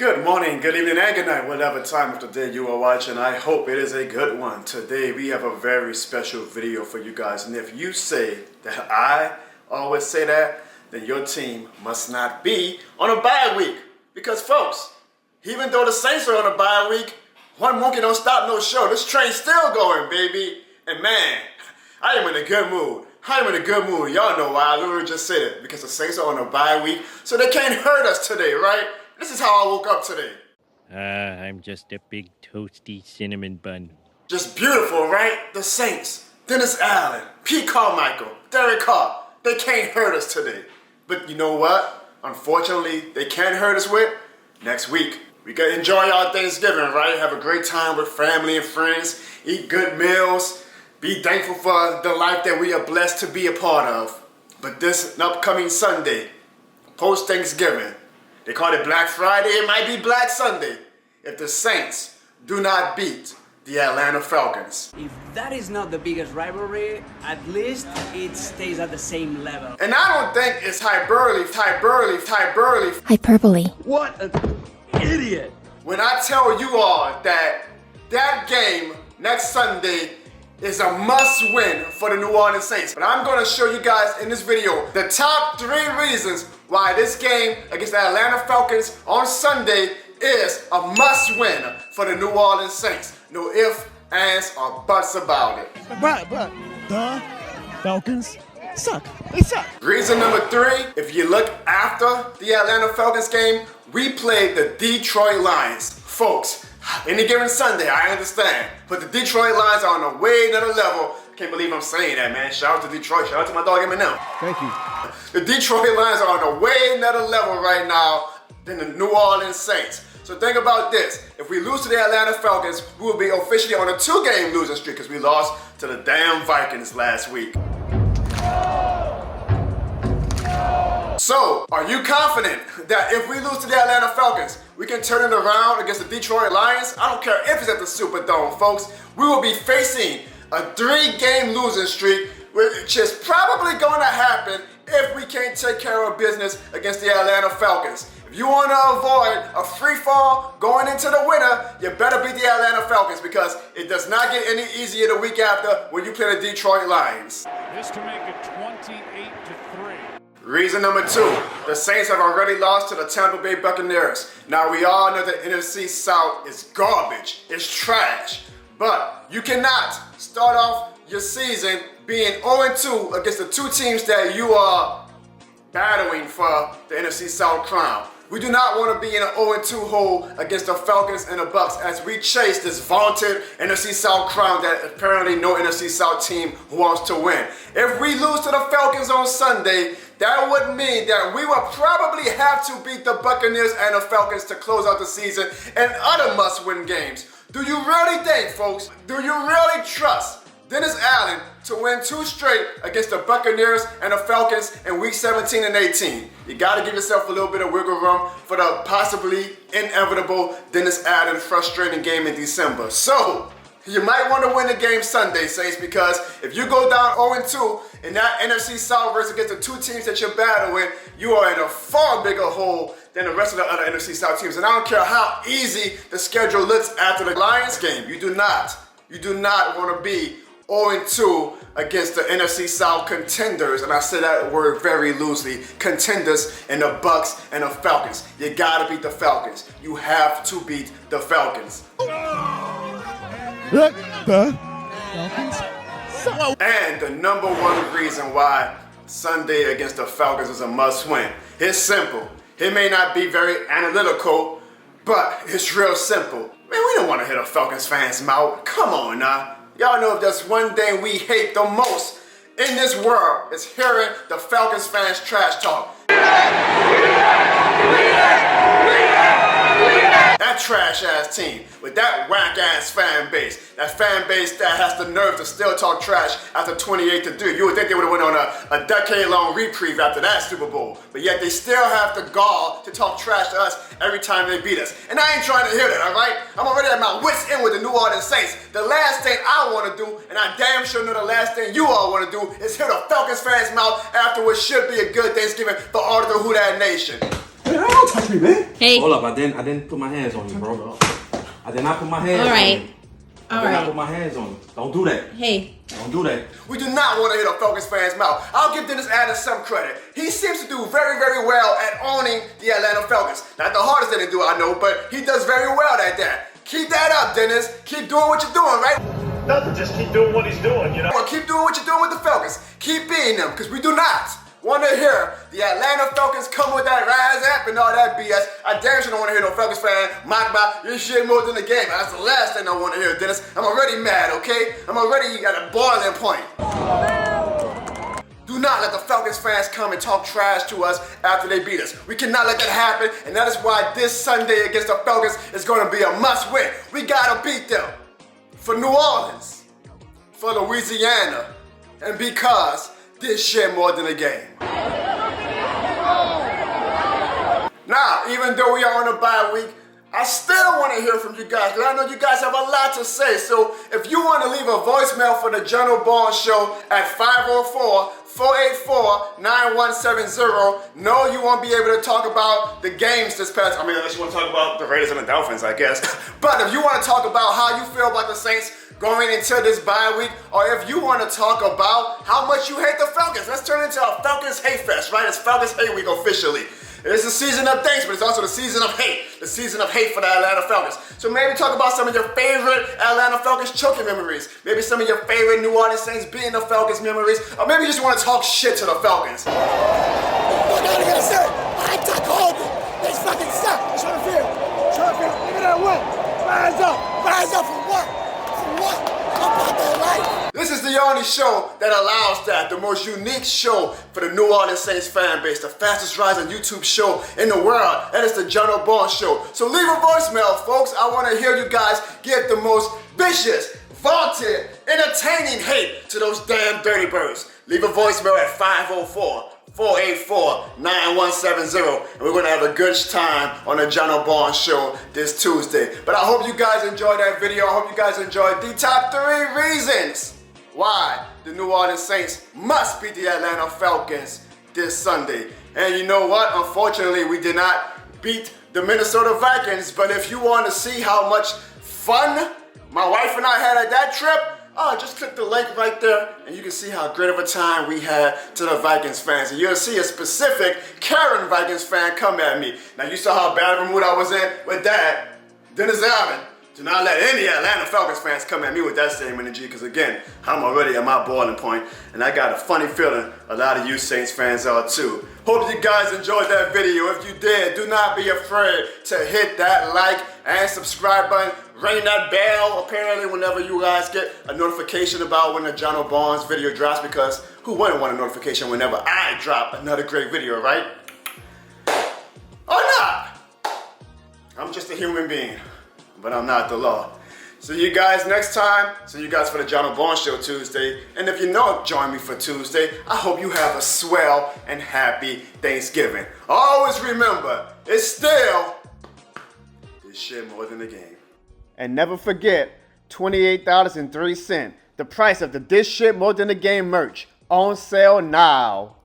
Good morning, good evening, and good night, whatever time of the day you are watching. I hope it is a good one. Today we have a very special video for you guys, and if you say that I always say that, then your team must not be on a bye week. Because folks, even though the Saints are on a bye week, one monkey don't stop no show. This train's still going, baby. And man, I am in a good mood. I am in a good mood. Y'all know why. I literally just said it. Because the Saints are on a bye week, so they can't hurt us today, right? This is how I woke up today. I'm just a big toasty cinnamon bun. Just beautiful, right? The Saints, Dennis Allen, Pete Carmichael, Derek Carr, they can't hurt us today. But you know what? Unfortunately, they can't hurt us with next week. We can enjoy our Thanksgiving, right? Have a great time with family and friends, eat good meals, be thankful for the life that we are blessed to be a part of. But this upcoming Sunday, post-Thanksgiving, they call it Black Friday, it might be Black Sunday, if the Saints do not beat the Atlanta Falcons. If that is not the biggest rivalry, at least it stays at the same level. And I don't think it's hyperbole. Hyperbole. What an idiot! When I tell you all that game next Sunday is a must win for the New Orleans Saints. But I'm gonna show you guys in this video the top 3 reasons why this game against the Atlanta Falcons on Sunday is a must win for the New Orleans Saints. No ifs, ands, or buts about it. But the Falcons suck. They suck. Reason number 3, if you look after the Atlanta Falcons game, we played the Detroit Lions. Folks, any given Sunday, I understand, but the Detroit Lions are on a way another level. Can't believe I'm saying that, man. Shout out to Detroit. Shout out to my dog Eminem. Thank you. The Detroit Lions are on a way another level right now than the New Orleans Saints. So think about this. If we lose to the Atlanta Falcons, we will be officially on a 2-game losing streak because we lost to the damn Vikings last week. So, are you confident that if we lose to the Atlanta Falcons, we can turn it around against the Detroit Lions? I don't care if it's at the Superdome, folks. We will be facing a 3-game losing streak, which is probably going to happen if we can't take care of business against the Atlanta Falcons. If you want to avoid a free fall going into the winter, you better beat the Atlanta Falcons because it does not get any easier the week after when you play the Detroit Lions. This to make it 28-3. Reason number 2, the Saints have already lost to the Tampa Bay Buccaneers. Now we all know the NFC South is garbage, it's trash, but you cannot start off your season being 0-2 against the 2 teams that you are battling for the NFC South crown. We do not want to be in an 0-2 hole against the Falcons and the Bucks as we chase this vaunted NFC South crown that apparently no NFC South team wants to win. If we lose to the Falcons on Sunday, that would mean that we will probably have to beat the Buccaneers and the Falcons to close out the season and other must-win games. Do you really think, folks, do you really trust Dennis Allen to win 2 straight against the Buccaneers and the Falcons in week 17 and 18? You gotta give yourself a little bit of wiggle room for the possibly inevitable Dennis Allen frustrating game in December. So, you might want to win the game Sunday, Saints, because if you go down 0-2 in that NFC South race against the 2 teams that you're battling, you are in a far bigger hole than the rest of the other NFC South teams. And I don't care how easy the schedule looks after the Lions game. You do not want to be 0-2 against the NFC South contenders, and I say that word very loosely, contenders in the Bucks and the Falcons. You gotta beat the Falcons. You have to beat the Falcons. The Falcons suck. And the number 1 reason why Sunday against the Falcons is a must-win. It's simple. It may not be very analytical, but it's real simple. Man, we don't want to hit a Falcons fan's mouth. Come on now. Y'all know if there's one thing we hate the most in this world, it's hearing the Falcons fans trash talk. That trash ass team with that whack ass fan base, that fan base that has the nerve to still talk trash after 28-3. You would think they would have went on a decade-long reprieve after that Super Bowl, but yet they still have the gall to talk trash to us every time they beat us. And I ain't trying to hear that, all right? I'm already at my wits' end with the New Orleans Saints. The last thing I want to do, and I damn sure know the last thing you all want to do, is hear the Falcons fans' mouth after what should be a good Thanksgiving for all of the Who Dat Nation. Hey, don't touch me, man. Hey. Hold up, I didn't put my hands on you, bro. I did not put my hands All on right. you. I did not put my hands on you. Don't do that. Hey. Don't do that. We do not want to hit a Falcons fan's mouth. I'll give Dennis Adams some credit. He seems to do very, very well at owning the Atlanta Falcons. Not the hardest thing to do, I know, but he does very well at that. Keep that up, Dennis. Keep doing what you're doing, right? Nothing, just keep doing what he's doing, you know? Well, keep doing what you're doing with the Falcons. Keep beating them, because we do not want to hear the Atlanta Falcons come with that rise up and all that BS. I damn sure don't want to hear no Falcons fan mock about your shit more than the game. That's the last thing I want to hear, Dennis. I'm already mad, okay? I'm already at a boiling point. Do not let the Falcons fans come and talk trash to us after they beat us. We cannot let that happen, and that is why this Sunday against the Falcons is going to be a must win. We got to beat them for New Orleans, for Louisiana, and because this shit more than a game. Now, even though we are on a bye week, I still want to hear from you guys because I know you guys have a lot to say. So if you want to leave a voicemail for the Jono Barnes Show at 504-484-9170, no, you won't be able to talk about the games this past. I mean, unless you want to talk about the Raiders and the Dolphins, I guess. But if you want to talk about how you feel about the Saints going into this bye week, or if you want to talk about how much you hate the Falcons, let's turn it into a Falcons hate fest, right? It's Falcons hate week officially. It's the season of thanks, but it's also the season of hate. The season of hate for the Atlanta Falcons. So maybe talk about some of your favorite Atlanta Falcons choking memories. Maybe some of your favorite New Orleans Saints beating the Falcons memories. Or maybe you just want to talk shit to the Falcons. Fuck out of here, sir. I attack all of them. They fucking suck. Trying to feel. Look at that win. Rise up. Rise up for what? For what? About their life. This is the only show that allows that, the most unique show for the New Orleans Saints fan base, the fastest rising YouTube show in the world. That is the Jono Barnes Show. So leave a voicemail, folks. I want to hear you guys give the most vicious, vaunted, entertaining hate to those damn dirty birds. Leave a voicemail at 504-484-9170, and we're going to have a good time on the Jono Barnes Show this Tuesday. But I hope you guys enjoyed that video. I hope you guys enjoyed the top 3 reasons why the New Orleans Saints must beat the Atlanta Falcons this Sunday. And you know what? Unfortunately, we did not beat the Minnesota Vikings, but if you want to see how much fun my wife and I had at that trip, just click the link right there and you can see how great of a time we had to the Vikings fans. And you'll see a specific Karen Vikings fan come at me. Now you saw how bad of a mood I was in with that. Dennis Allen. Do not let any Atlanta Falcons fans come at me with that same energy because again, I'm already at my boiling point and I got a funny feeling a lot of you Saints fans are too. Hope you guys enjoyed that video. If you did, do not be afraid to hit that like and subscribe button. Ring that bell apparently whenever you guys get a notification about when the Jono Barnes video drops, because who wouldn't want a notification whenever I drop another great video, right? Or not! I'm just a human being, but I'm not the law. See you guys next time. See you guys for the Jono Barnes Show Tuesday. And if you don't join me for Tuesday, I hope you have a swell and happy Thanksgiving. Always remember, it's still this shit more than a game. And never forget, $28.03, the price of the This Shit More Than a Game merch. On sale now.